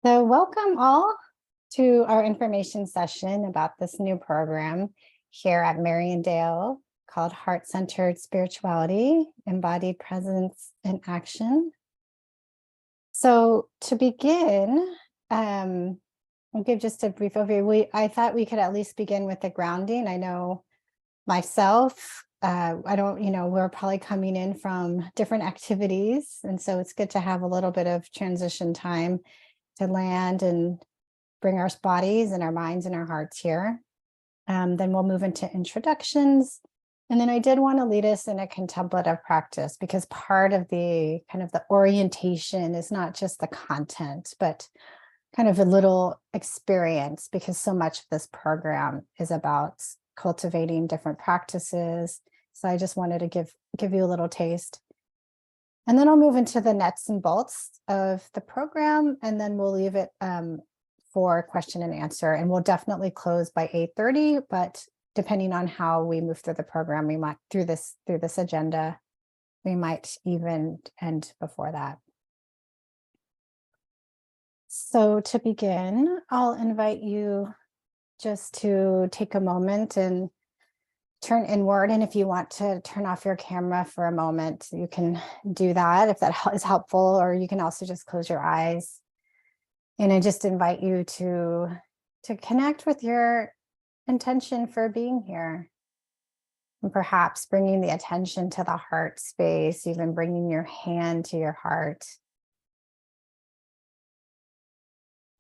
So welcome all to our information session about this new program here at Mariandale called Heart-Centered Spirituality, Embodied Presence in Action. So to begin, I'll give just a brief overview. I thought we could at least begin with the grounding. I know myself, we're probably coming in from different activities. And so it's good to have a little bit of transition time to land and bring our bodies and our minds and our hearts here. Then we'll move into introductions. And then I did want to lead us in a contemplative practice, because part of the kind of the orientation is not just the content, but kind of a little experience, because so much of this program is about cultivating different practices. So I just wanted to give you a little taste. And then I'll move into the nuts and bolts of the program, and then we'll leave it for question and answer. And we'll definitely close by 8:30, but depending on how we move through the program, we might through this agenda, we might even end before that. So to begin, I'll invite you just to take a moment and turn inward. And if you want to turn off your camera for a moment, you can do that if that is helpful, or you can also just close your eyes. And I just invite you to connect with your intention for being here. And perhaps bringing the attention to the heart space, even bringing your hand to your heart.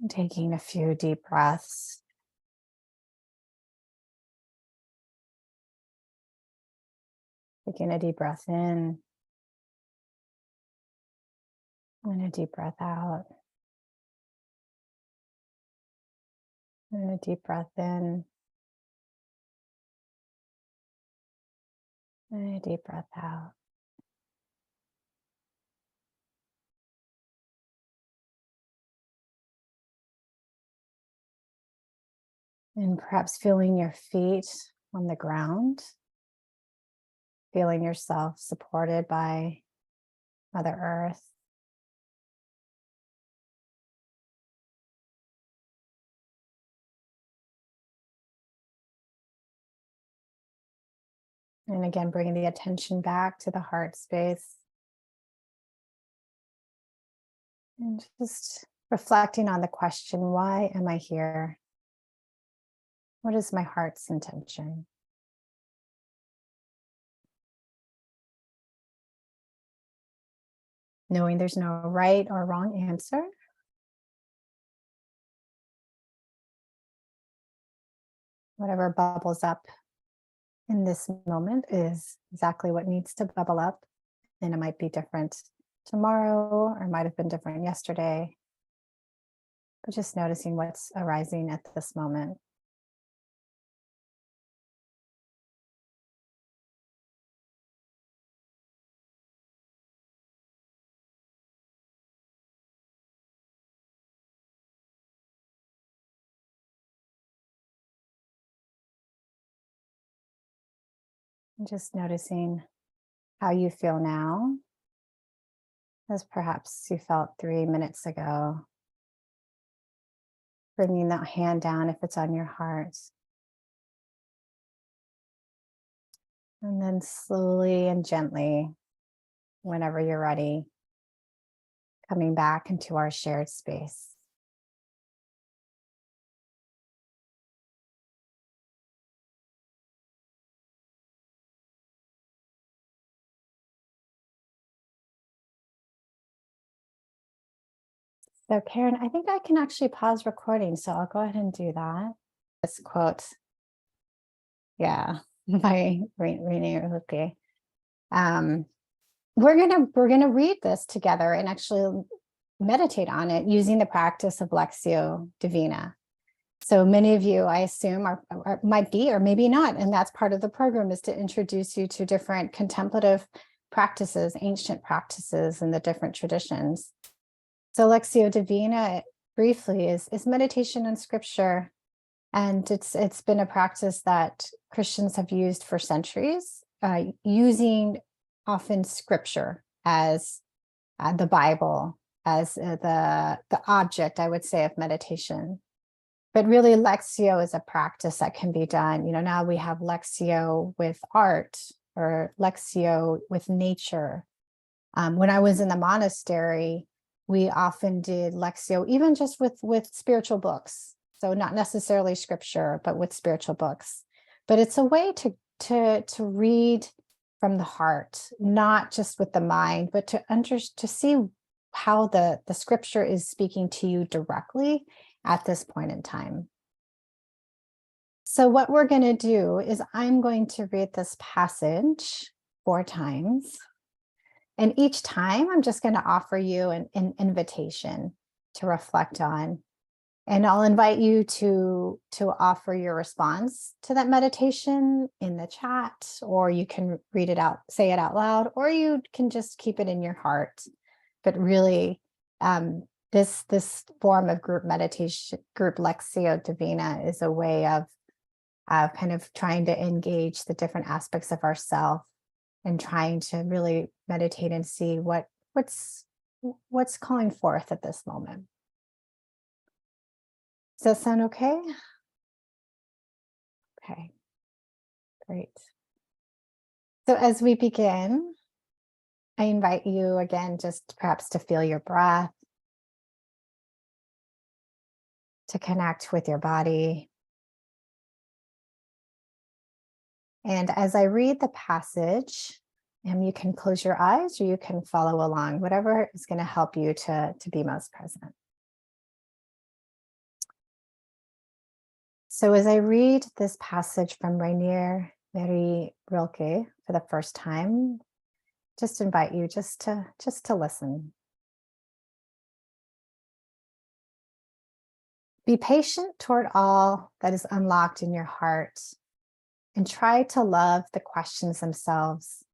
And taking a few deep breaths. Taking a deep breath in and a deep breath out. And a deep breath in and a deep breath out. And perhaps feeling your feet on the ground, feeling yourself supported by Mother Earth. And again, bringing the attention back to the heart space. And just reflecting on the question, why am I here? What is my heart's intention? Knowing there's no right or wrong answer. Whatever bubbles up in this moment is exactly what needs to bubble up. And it might be different tomorrow, or might have been different yesterday. But just noticing what's arising at this moment. And just noticing how you feel now, as perhaps you felt 3 minutes ago. Bringing that hand down if it's on your heart. And then slowly and gently, whenever you're ready, coming back into our shared space. So Karen, I think I can actually pause recording, so I'll go ahead and do that. This quote, yeah, by Rainier. Okay. We're gonna read this together and actually meditate on it using the practice of Lectio Divina. So many of you, I assume, might be or maybe not, and that's part of the program, is to introduce you to different contemplative practices, ancient practices in the different traditions. So Lectio Divina, briefly, is meditation and scripture, and it's been a practice that Christians have used for centuries, using often scripture as the Bible as the object, I would say, of meditation. But really, Lexio is a practice that can be done. Now we have Lexio with art or Lexio with nature. When I was in the monastery, we often did Lexio, even just with spiritual books. So not necessarily scripture, but with spiritual books. But it's a way to read from the heart, not just with the mind, but to see how the scripture is speaking to you directly at this point in time. So what we're going to do is I'm going to read this passage 4 times. And each time I'm just going to offer you an invitation to reflect on. And I'll invite you to offer your response to that meditation in the chat, or you can read it out, say it out loud, or you can just keep it in your heart. But really, this form of group meditation, group Lexio Divina, is a way of kind of trying to engage the different aspects of ourself and trying to really meditate and see what's calling forth at this moment. Does that sound okay? Okay, great. So as we begin, I invite you again, just perhaps to feel your breath, to connect with your body. And as I read the passage, you can close your eyes or you can follow along, whatever is going to help you to be most present. So as I read this passage from Rainier Marie Rilke for the first time, just invite you just to listen. Be patient toward all that is unlocked in your heart, and try to love the questions themselves,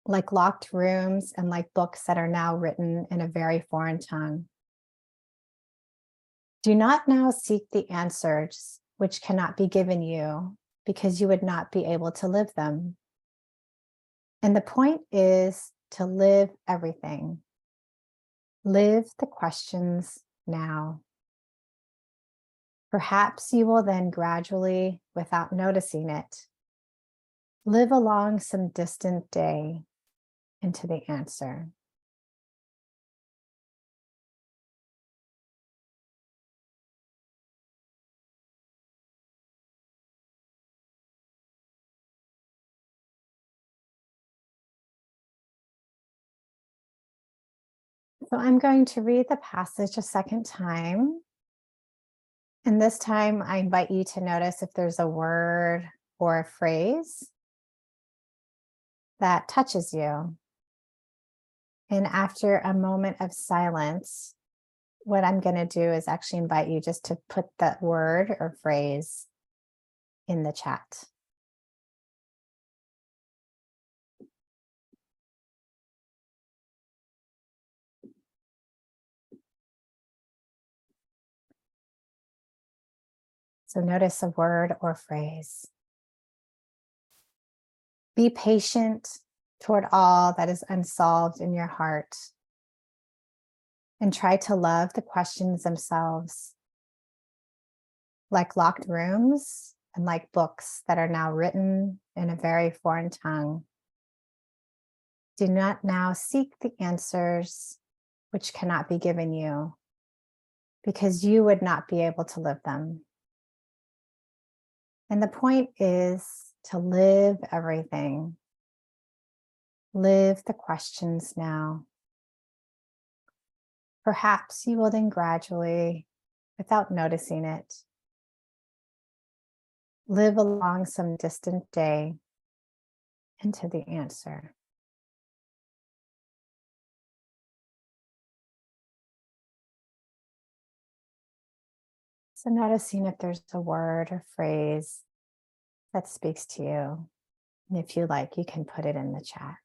like locked rooms and like books that are now written in a very foreign tongue. Do not now seek the answers which cannot be given you, because you would not be able to live them. And the point is to live everything. Live the questions now. Perhaps you will then gradually, without noticing it, live along some distant day into the answer. So I'm going to read the passage a second time. And this time I invite you to notice if there's a word or a phrase that touches you. And after a moment of silence, what I'm going to do is actually invite you just to put that word or phrase in the chat. So notice a word or phrase. Be patient toward all that is unsolved in your heart, and try to love the questions themselves, like locked rooms and like books that are now written in a very foreign tongue. Do not now seek the answers which cannot be given you, because you would not be able to live them. And the point is to live everything. Live the questions now. Perhaps you will then gradually, without noticing it, live along some distant day into the answer. So noticing if there's a word or phrase that speaks to you. And if you like, you can put it in the chat.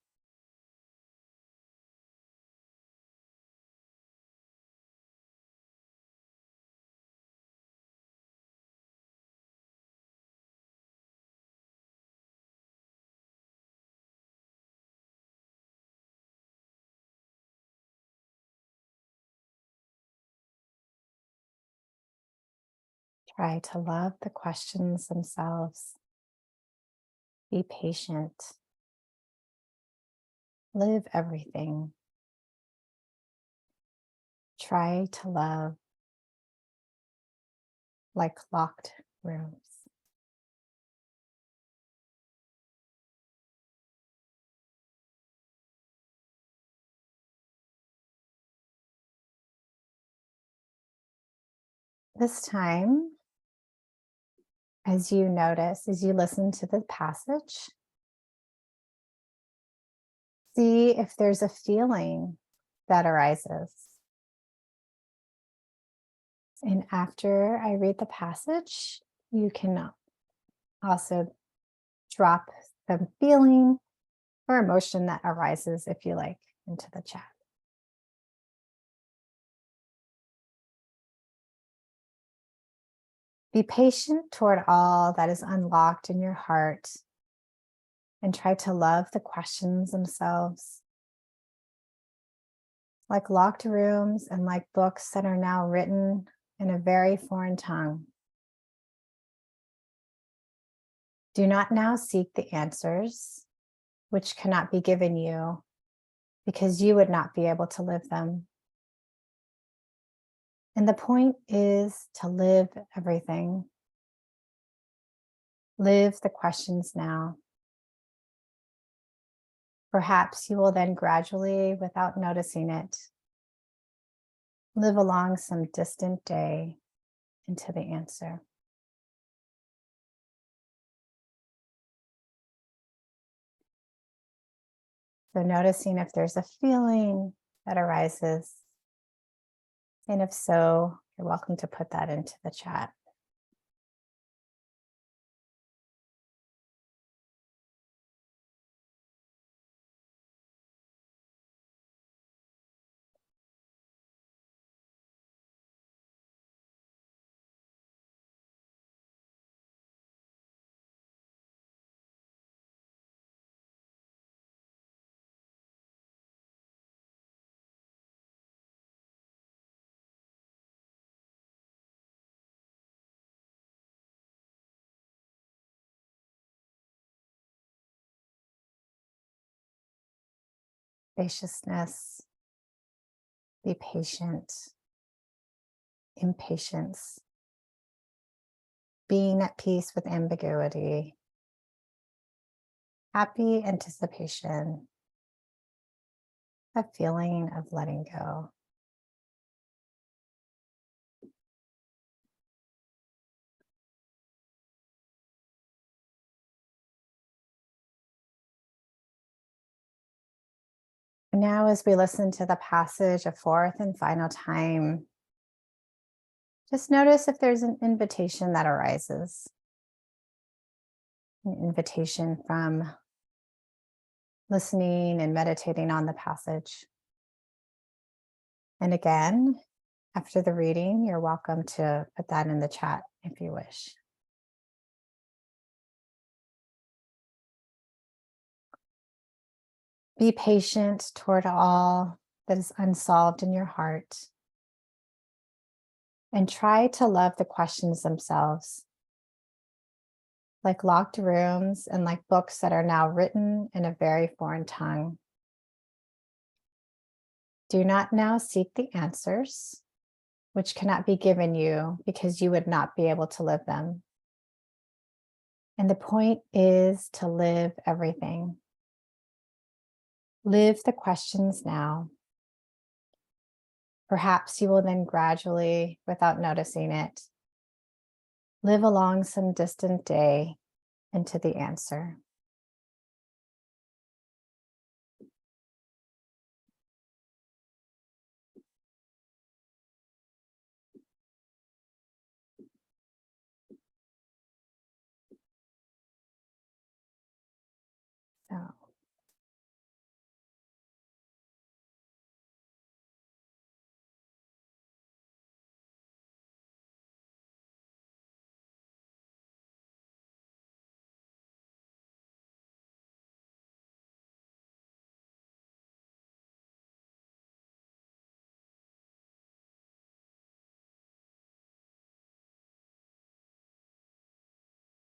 Try to love the questions themselves. Be patient. Live everything. Try to love like locked rooms. This time, as you notice, as you listen to the passage, see if there's a feeling that arises. And after I read the passage, you can also drop the feeling or emotion that arises, if you like, into the chat. Be patient toward all that is unlocked in your heart and try to love the questions themselves. Like locked rooms and like books that are now written in a very foreign tongue. Do not now seek the answers, which cannot be given you because you would not be able to live them. And the point is to live everything. Live the questions now. Perhaps you will then gradually, without noticing it, live along some distant day into the answer. So noticing if there's a feeling that arises. And if so, you're welcome to put that into the chat. Spaciousness, be patient, impatience, being at peace with ambiguity, happy anticipation, a feeling of letting go. Now, as we listen to the passage a fourth and final time, just notice if there's an invitation that arises. An invitation from listening and meditating on the passage. And again, after the reading, you're welcome to put that in the chat if you wish. Be patient toward all that is unsolved in your heart. And try to love the questions themselves, like locked rooms and like books that are now written in a very foreign tongue. Do not now seek the answers, which cannot be given you because you would not be able to live them. And the point is to live everything. Live the questions now. Perhaps you will then gradually, without noticing it, live along some distant day into the answer. So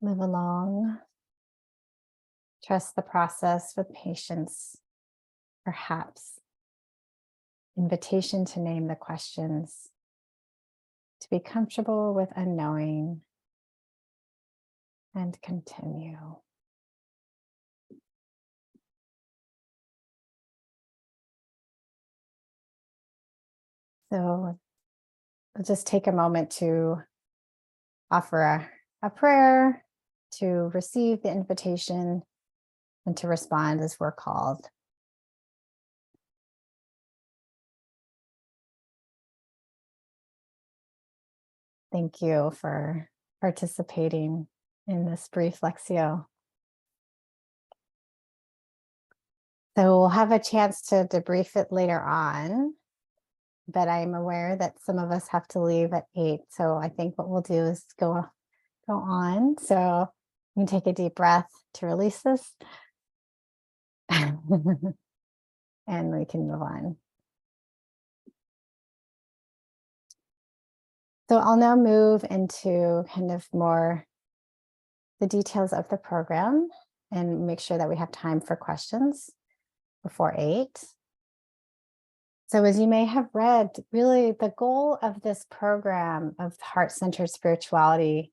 Live along. Trust the process with patience, perhaps. Invitation to name the questions, to be comfortable with unknowing, and continue. So we'll just take a moment to offer a prayer, to receive the invitation, and to respond as we're called. Thank you for participating in this brief Lectio. So we'll have a chance to debrief it later on, but I'm aware that some of us have to leave at 8. So I think what we'll do is go on. So you can take a deep breath to release this. And we can move on. So I'll now move into kind of more the details of the program and make sure that we have time for questions before 8. So as you may have read, really the goal of this program of heart-centered spirituality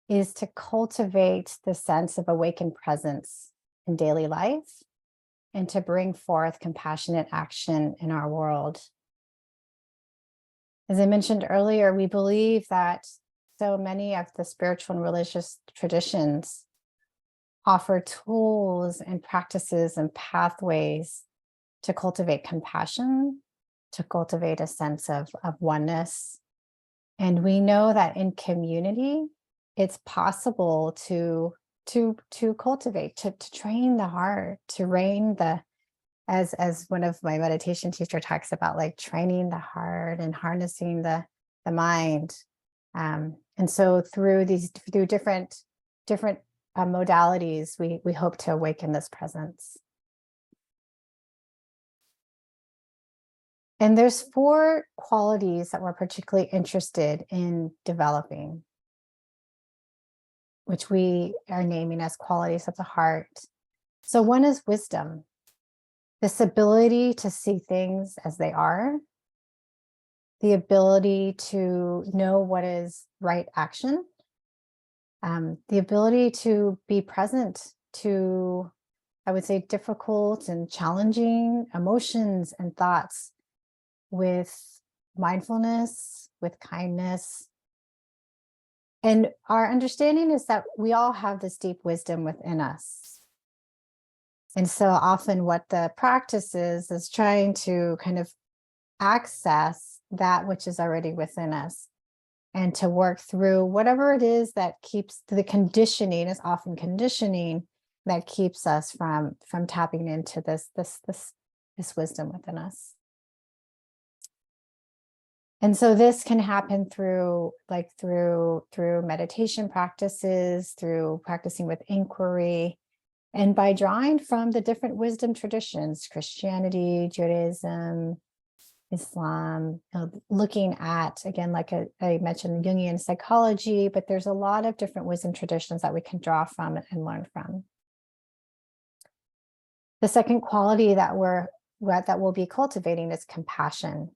is to cultivate the sense of awakened presence in daily life and to bring forth compassionate action in our world. As I mentioned earlier, we believe that so many of the spiritual and religious traditions offer tools and practices and pathways to cultivate compassion, to cultivate a sense of oneness. And we know that in community, it's possible to cultivate, to train the heart, to rein the, as one of my meditation teacher talks about, like training the heart and harnessing the mind. And so through different modalities, we hope to awaken this presence. And there's 4 qualities that we're particularly interested in developing, which we are naming as qualities of the heart. So one is wisdom, this ability to see things as they are, the ability to know what is right action, the ability to be present to, I would say, difficult and challenging emotions and thoughts with mindfulness, with kindness. And our understanding is that we all have this deep wisdom within us. And so often what the practice is trying to kind of access that which is already within us and to work through whatever it is that keeps the conditioning, is often conditioning that keeps us from tapping into this wisdom within us. And so this can happen through meditation practices, through practicing with inquiry, and by drawing from the different wisdom traditions, Christianity, Judaism, Islam, looking at, again, like I mentioned, Jungian psychology, but there's a lot of different wisdom traditions that we can draw from and learn from. The second quality that we'll be cultivating is compassion.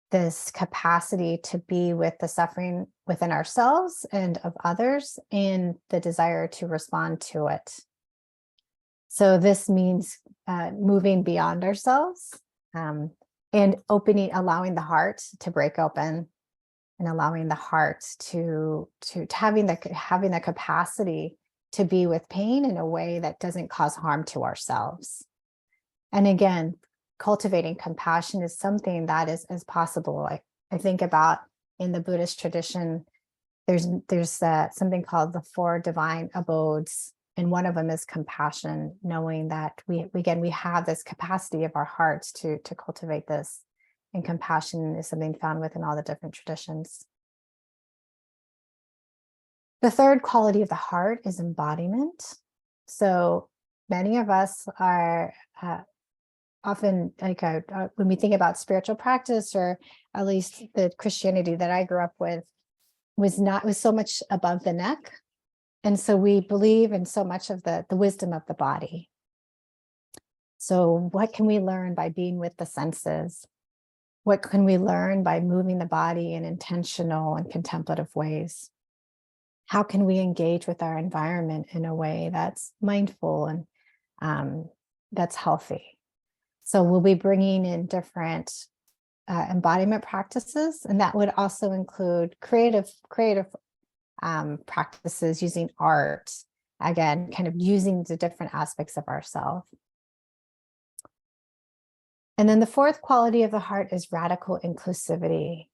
This capacity to be with the suffering within ourselves and of others, and the desire to respond to it. So this means moving beyond ourselves and allowing the heart to break open, and allowing the heart to having the capacity to be with pain in a way that doesn't cause harm to ourselves. And again, cultivating compassion is something that is possible. I think about in the Buddhist tradition, there's something called the 4 divine abodes, and one of them is compassion, knowing that we have this capacity of our hearts to cultivate this, and compassion is something found within all the different traditions. The third quality of the heart is embodiment. So many of us are often, like when we think about spiritual practice, or at least the Christianity that I grew up with, was so much above the neck. And so we believe in so much of the wisdom of the body. So what can we learn by being with the senses? What can we learn by moving the body in intentional and contemplative ways? How can we engage with our environment in a way that's mindful and that's healthy? So we'll be bringing in different embodiment practices, and that would also include creative practices using art, again, kind of using the different aspects of ourselves. And then the fourth quality of the heart is radical inclusivity,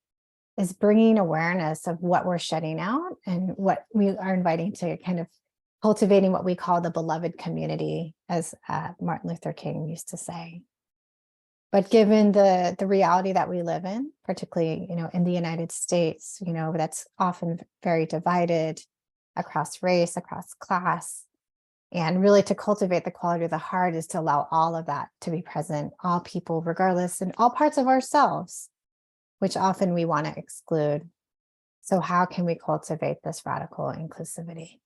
is bringing awareness of what we're shutting out and what we are inviting to kind of cultivating what we call the beloved community, as Martin Luther King used to say. But given the reality that we live in, particularly, in the United States, that's often very divided across race, across class. And really to cultivate the quality of the heart is to allow all of that to be present, all people, regardless, and all parts of ourselves, which often we want to exclude. So how can we cultivate this radical inclusivity?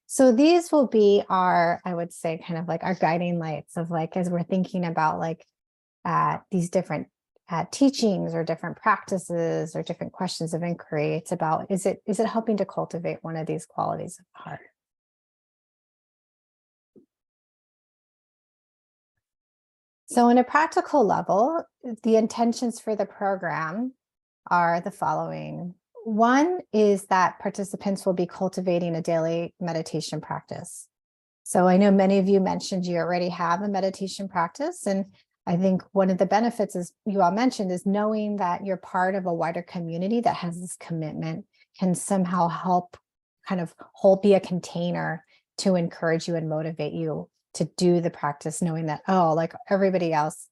So these will be our, I would say, kind of like our guiding lights of like, as we're thinking about like these different teachings or different practices or different questions of inquiry. It's about, is it helping to cultivate one of these qualities of the heart? So on a practical level, the intentions for the program are the following. One is that participants will be cultivating a daily meditation practice. So I know many of you mentioned you already have a meditation practice. And I think one of the benefits, as you all mentioned, is knowing that you're part of a wider community that has this commitment can somehow help kind of be a container to encourage you and motivate you to do the practice, knowing that, oh, like everybody else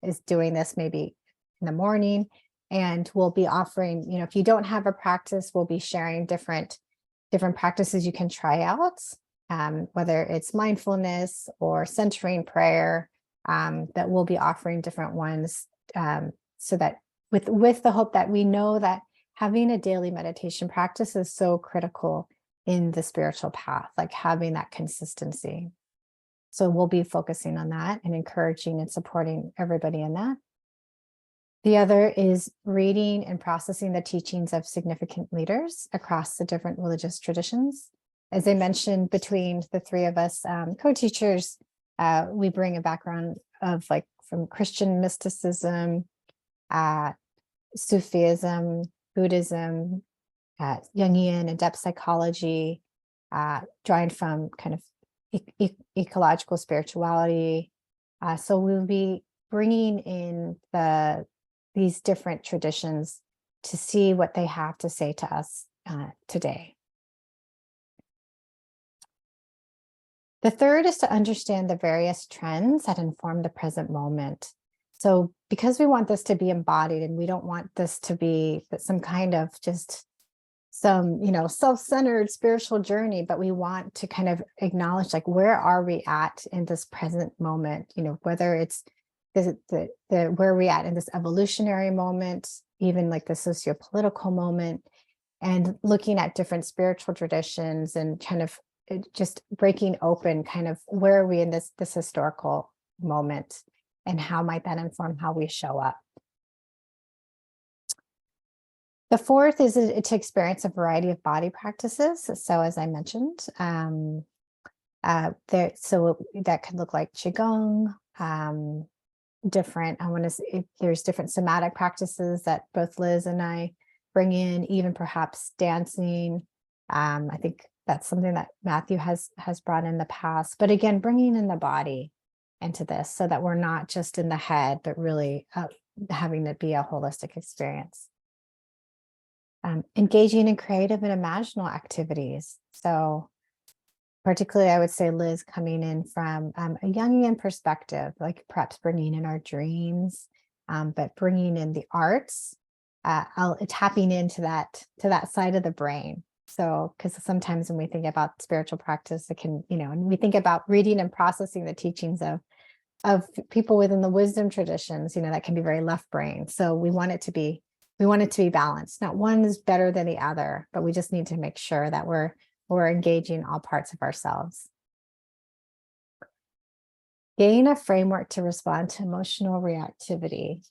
is doing this maybe in the morning, and we'll be offering, if you don't have a practice, we'll be sharing different practices you can try out, whether it's mindfulness or centering prayer, that we'll be offering different ones, so that with the hope that we know that having a daily meditation practice is so critical in the spiritual path, like having that consistency. So we'll be focusing on that and encouraging and supporting everybody in that. The other is reading and processing the teachings of significant leaders across the different religious traditions. As I mentioned, between the three of us co-teachers, we bring a background of like from Christian mysticism, Sufism, Buddhism, Jungian and depth psychology, drawing from kind of ecological spirituality. So we'll be bringing in these different traditions to see what they have to say to us today. The third is to understand the various trends that inform the present moment. So because we want this to be embodied and we don't want this to be some kind of just some, self-centered spiritual journey, but we want to kind of acknowledge, like, where are we at in this present moment, whether it's where are we at in this evolutionary moment, even like the socio-political moment, and looking at different spiritual traditions and kind of just breaking open kind of where are we in this historical moment and how might that inform how we show up. The fourth is to experience a variety of body practices. So as I mentioned, so that could look like Qigong, there's different somatic practices that both Liz and I bring in, even perhaps dancing. I think that's something that Matthew has brought in the past, but again, bringing in the body into this so that we're not just in the head, but really having it be a holistic experience. Engaging in creative and imaginal activities. So particularly, I would say Liz coming in from a Jungian perspective, like perhaps bringing in our dreams, but bringing in the arts, tapping into that side of the brain. So, because sometimes when we think about spiritual practice, it can, and we think about reading and processing the teachings of people within the wisdom traditions, that can be very left brain. So we want it to be balanced. Not one is better than the other, but we just need to make sure that we're We're engaging all parts of ourselves. Gain a framework to respond to emotional reactivity.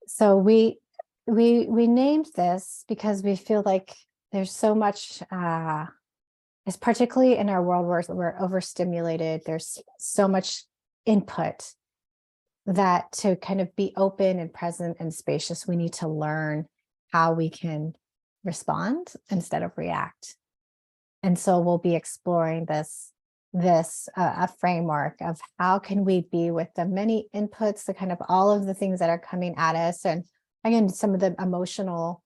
So we named this because we feel like there's so much, it's particularly in our world where we're overstimulated. There's so much input that to kind of be open and present and spacious, we need to learn how we can respond instead of react. And so we'll be exploring this a framework of how can we be with the many inputs, the kind of all of the things that are coming at us, and again some of the emotional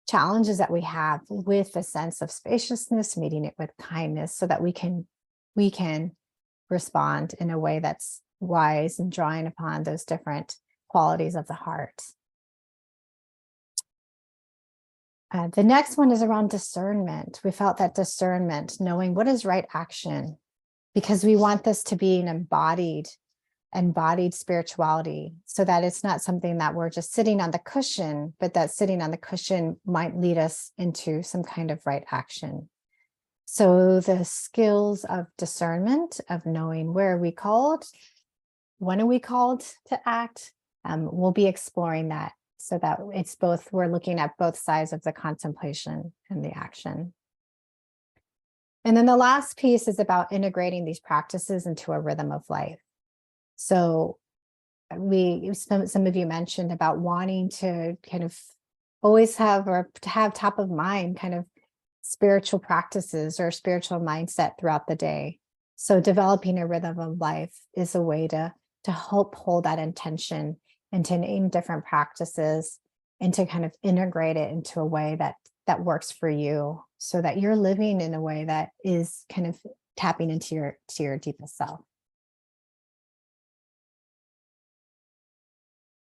challenges that we have, with a sense of spaciousness, meeting it with kindness, so that we can respond in a way that's wise and drawing upon those different qualities of the heart. The next one is around discernment. We felt that discernment, knowing what is right action, because we want this to be an embodied spirituality, so that it's not something that we're just sitting on the cushion, but that sitting on the cushion might lead us into some kind of right action. So the skills of discernment, of knowing where are we called, when are we called to act, we'll be exploring that, so that it's both, we're looking at both sides of the contemplation and the action. And then the last piece is about integrating these practices into a rhythm of life. So some of you mentioned about wanting to kind of always have, or to have top of mind kind of spiritual practices or spiritual mindset throughout the day. So developing a rhythm of life is a way to help hold that intention and to name different practices and to kind of integrate it into a way that works for you, so that you're living in a way that is kind of tapping into your deepest self.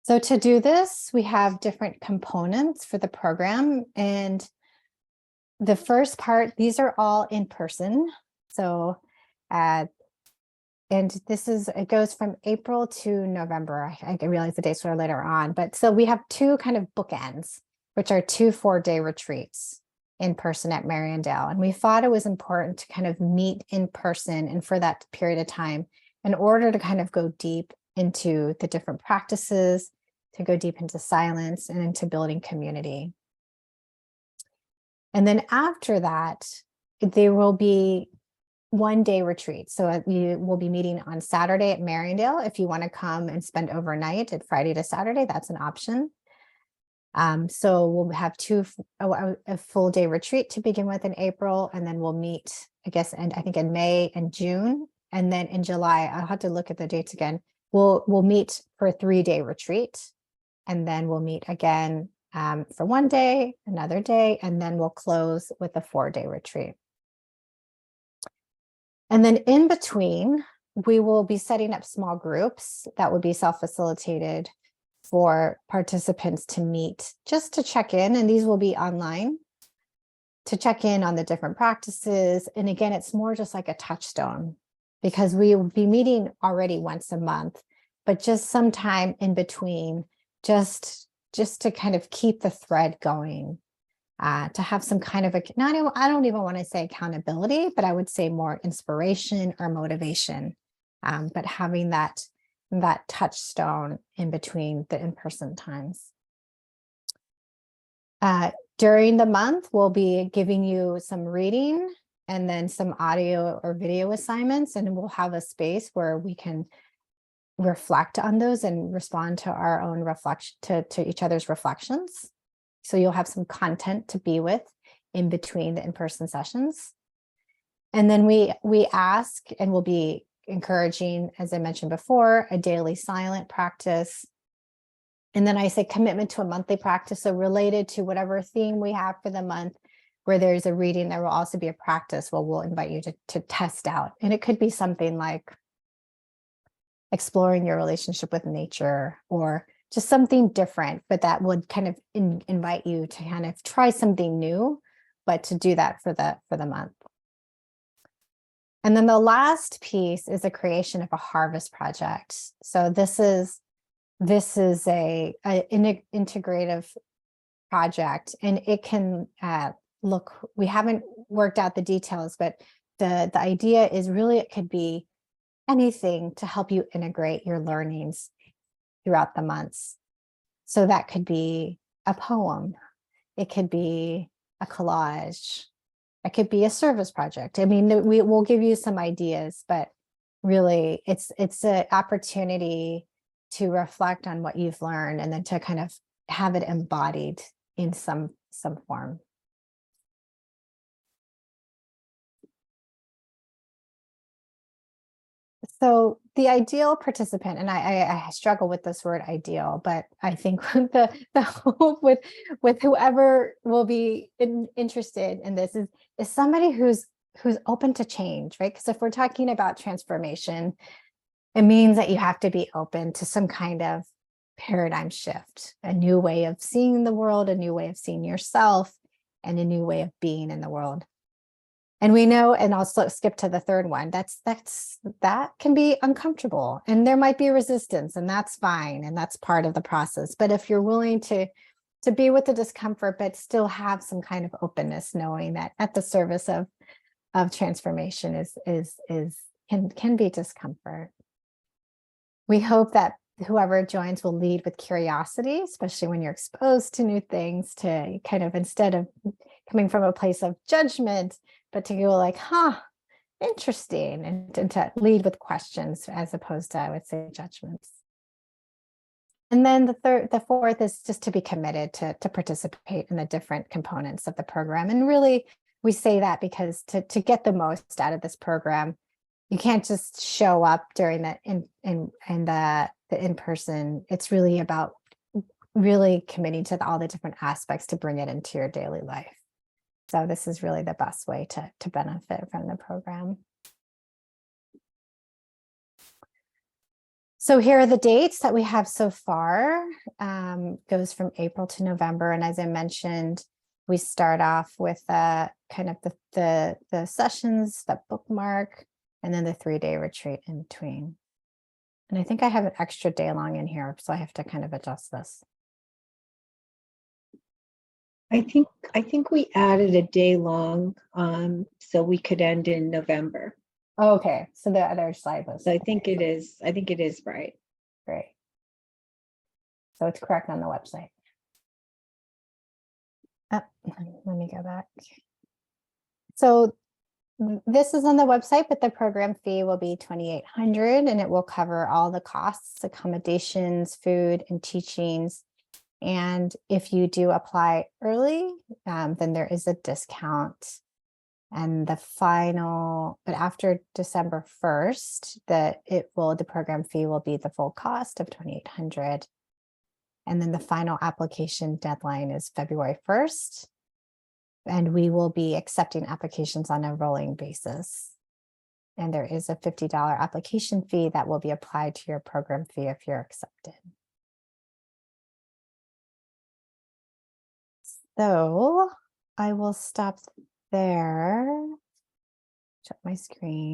So to do this, we have different components for the program. And the first part, these are all in person. So, and it goes from April to November. I realize the dates are later on, but so we have two kind of bookends, which are 2 4-day retreats in person at Mariandale. And we thought it was important to kind of meet in person, and for that period of time, in order to kind of go deep into the different practices, to go deep into silence and into building community. And then after that, there will be 1-day retreat. So we will be meeting on Saturday at Mariandale. If you want to come and spend overnight at Friday to Saturday, that's an option. So we'll have a full day retreat to begin with in April, and then we'll meet, I guess, and I think in May and June, and then in July, I'll have to look at the dates again. We'll meet for a 3-day retreat, and then we'll meet again for 1 day, another day, and then we'll close with a 4-day retreat. And then in between, we will be setting up small groups that will be self-facilitated for participants to meet, just to check in, and these will be online, to check in on the different practices. And again, it's more just like a touchstone, because we will be meeting already once a month, but just sometime in between, just to kind of keep the thread going, to have some kind of I don't even want to say accountability, but I would say more inspiration or motivation, but having that touchstone in between the in-person times. During the month, we'll be giving you some reading and then some audio or video assignments, and we'll have a space where we can reflect on those and respond to our own reflection, to each other's reflections. So you'll have some content to be with in between the in-person sessions. And then we ask, and we'll be encouraging, as I mentioned before, a daily silent practice. And then I say commitment to a monthly practice. So related to whatever theme we have for the month, where there's a reading, there will also be a practice where we'll invite you to test out. And it could be something like exploring your relationship with nature, or just something different, but that would kind of invite you to kind of try something new, but to do that for the month. And then the last piece is the creation of a harvest project. So this is a integrative project, and it can look, we haven't worked out the details, but the idea is really it could be anything to help you integrate your learnings throughout the months. So that could be a poem, it could be a collage, it could be a service project. I mean, we will give you some ideas, but really it's an opportunity to reflect on what you've learned and then to kind of have it embodied in some form. So the ideal participant, and I struggle with this word ideal, but I think the hope with whoever will be interested in this is somebody who's open to change, right? Because if we're talking about transformation, it means that you have to be open to some kind of paradigm shift, a new way of seeing the world, a new way of seeing yourself, and a new way of being in the world. And we know, and I'll skip to the third one, that can be uncomfortable and there might be resistance, and that's fine. And that's part of the process. But if you're willing to be with the discomfort, but still have some kind of openness, knowing that at the service of transformation can be discomfort. We hope that whoever joins will lead with curiosity, especially when you're exposed to new things, to kind of, instead of coming from a place of judgment, but to go like, interesting, and to lead with questions as opposed to, I would say, judgments. And then the fourth is just to be committed to participate in the different components of the program. And really, we say that because to get the most out of this program, you can't just show up during the in-person. It's really about really committing to all the different aspects to bring it into your daily life. So this is really the best way to benefit from the program. So here are the dates that we have so far. Goes from April to November. And as I mentioned, we start off with kind of the sessions, the bookmark, and then the 3-day retreat in between. And I think I have an extra day long in here, so I have to kind of adjust this. I think we added a day long, so we could end in November. Okay, so the other slide was. So I think it is right. Great. So it's correct on the website. Let me go back. So this is on the website, but the program fee will be $2,800, and it will cover all the costs, accommodations, food, and teachings. And if you do apply early, then there is a discount. And the final, but after December 1st, the program fee will be the full cost of $2,800. And then the final application deadline is February 1st. And we will be accepting applications on a rolling basis. And there is a $50 application fee that will be applied to your program fee if you're accepted. So I will stop there, shut my screen.